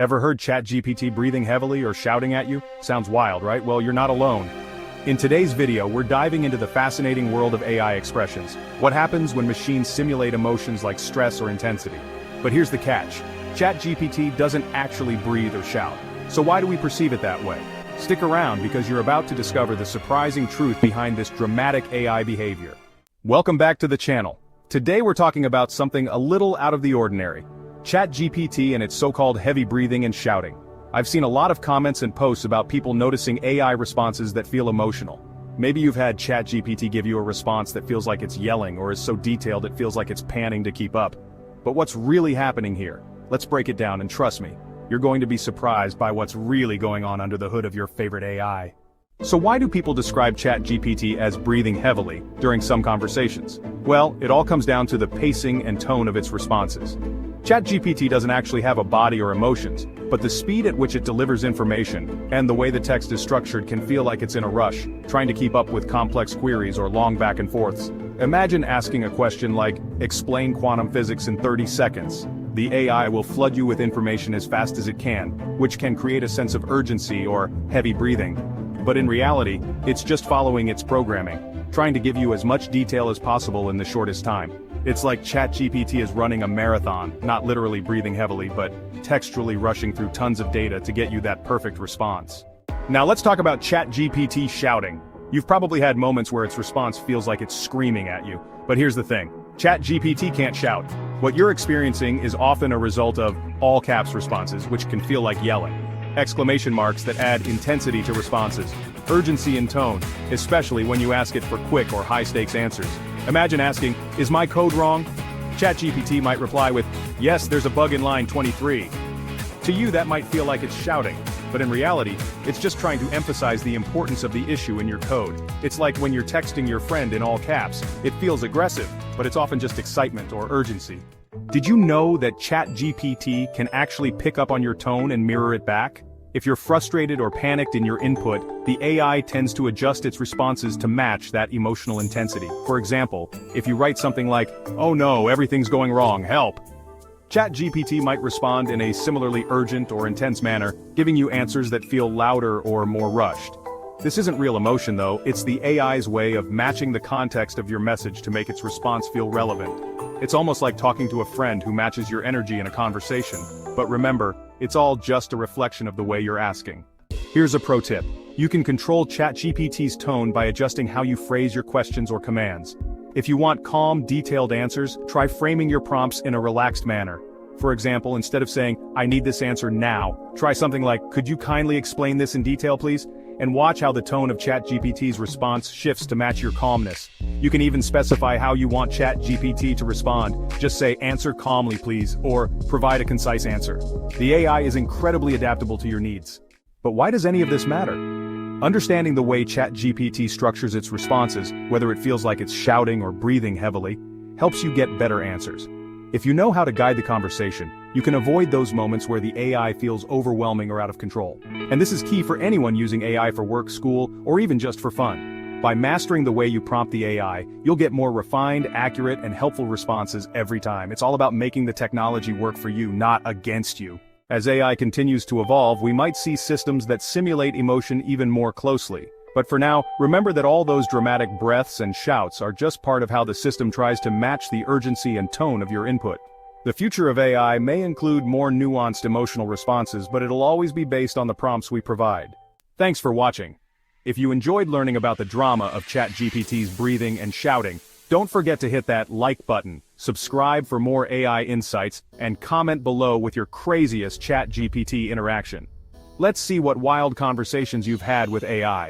Ever heard ChatGPT breathing heavily or shouting at you? Sounds wild, right? Well, you're not alone. In today's video, we're diving into the fascinating world of AI expressions. What happens when machines simulate emotions like stress or intensity? But here's the catch. ChatGPT doesn't actually breathe or shout. So why do we perceive it that way? Stick around because you're about to discover the surprising truth behind this dramatic AI behavior. Welcome back to the channel. Today we're talking about something a little out of the ordinary. ChatGPT and its so-called heavy breathing and shouting. I've seen a lot of comments and posts about people noticing AI responses that feel emotional. Maybe you've had ChatGPT give you a response that feels like it's yelling or is so detailed it feels like it's panning to keep up. But what's really happening here? Let's break it down, and trust me, you're going to be surprised by what's really going on under the hood of your favorite AI. So why do people describe ChatGPT as breathing heavily during some conversations? Well, it all comes down to the pacing and tone of its responses. ChatGPT doesn't actually have a body or emotions, but the speed at which it delivers information, and the way the text is structured can feel like it's in a rush, trying to keep up with complex queries or long back and forths. Imagine asking a question like, explain quantum physics in 30 seconds. The AI will flood you with information as fast as it can, which can create a sense of urgency or heavy breathing. But in reality, it's just following its programming, trying to give you as much detail as possible in the shortest time. It's like ChatGPT is running a marathon, not literally breathing heavily, but textually rushing through tons of data to get you that perfect response. Now let's talk about ChatGPT shouting. You've probably had moments where its response feels like it's screaming at you, but here's the thing. ChatGPT can't shout. What you're experiencing is often a result of all caps responses, which can feel like yelling. Exclamation marks that add intensity to responses, urgency in tone, especially when you ask it for quick or high-stakes answers. Imagine asking, is my code wrong? ChatGPT might reply with, yes, there's a bug in line 23. To you that might feel like it's shouting, but in reality, it's just trying to emphasize the importance of the issue in your code. It's like when you're texting your friend in all caps. It feels aggressive, but it's often just excitement or urgency. Did you know that ChatGPT can actually pick up on your tone and mirror it back? If you're frustrated or panicked in your input, the AI tends to adjust its responses to match that emotional intensity. For example, if you write something like, oh no, everything's going wrong, help! ChatGPT might respond in a similarly urgent or intense manner, giving you answers that feel louder or more rushed. This isn't real emotion though, it's the AI's way of matching the context of your message to make its response feel relevant. It's almost like talking to a friend who matches your energy in a conversation. But remember, it's all just a reflection of the way you're asking. Here's a pro tip. You can control ChatGPT's tone by adjusting how you phrase your questions or commands. If you want calm, detailed answers, try framing your prompts in a relaxed manner. For example, instead of saying, I need this answer now, try something like, could you kindly explain this in detail please? And watch how the tone of ChatGPT's response shifts to match your calmness. You can even specify how you want ChatGPT to respond. Just say, answer calmly please, or provide a concise answer. The AI is incredibly adaptable to your needs. But why does any of this matter? Understanding the way ChatGPT structures its responses, whether it feels like it's shouting or breathing heavily, helps you get better answers. If you know how to guide the conversation, you can avoid those moments where the AI feels overwhelming or out of control. And this is key for anyone using AI for work, school, or even just for fun. By mastering the way you prompt the AI, you'll get more refined, accurate, and helpful responses every time. It's all about making the technology work for you, not against you. As AI continues to evolve, we might see systems that simulate emotion even more closely. But for now, remember that all those dramatic breaths and shouts are just part of how the system tries to match the urgency and tone of your input. The future of AI may include more nuanced emotional responses, but it'll always be based on the prompts we provide. Thanks for watching. If you enjoyed learning about the drama of ChatGPT's breathing and shouting, don't forget to hit that like button, subscribe for more AI insights, and comment below with your craziest ChatGPT interaction. Let's see what wild conversations you've had with AI.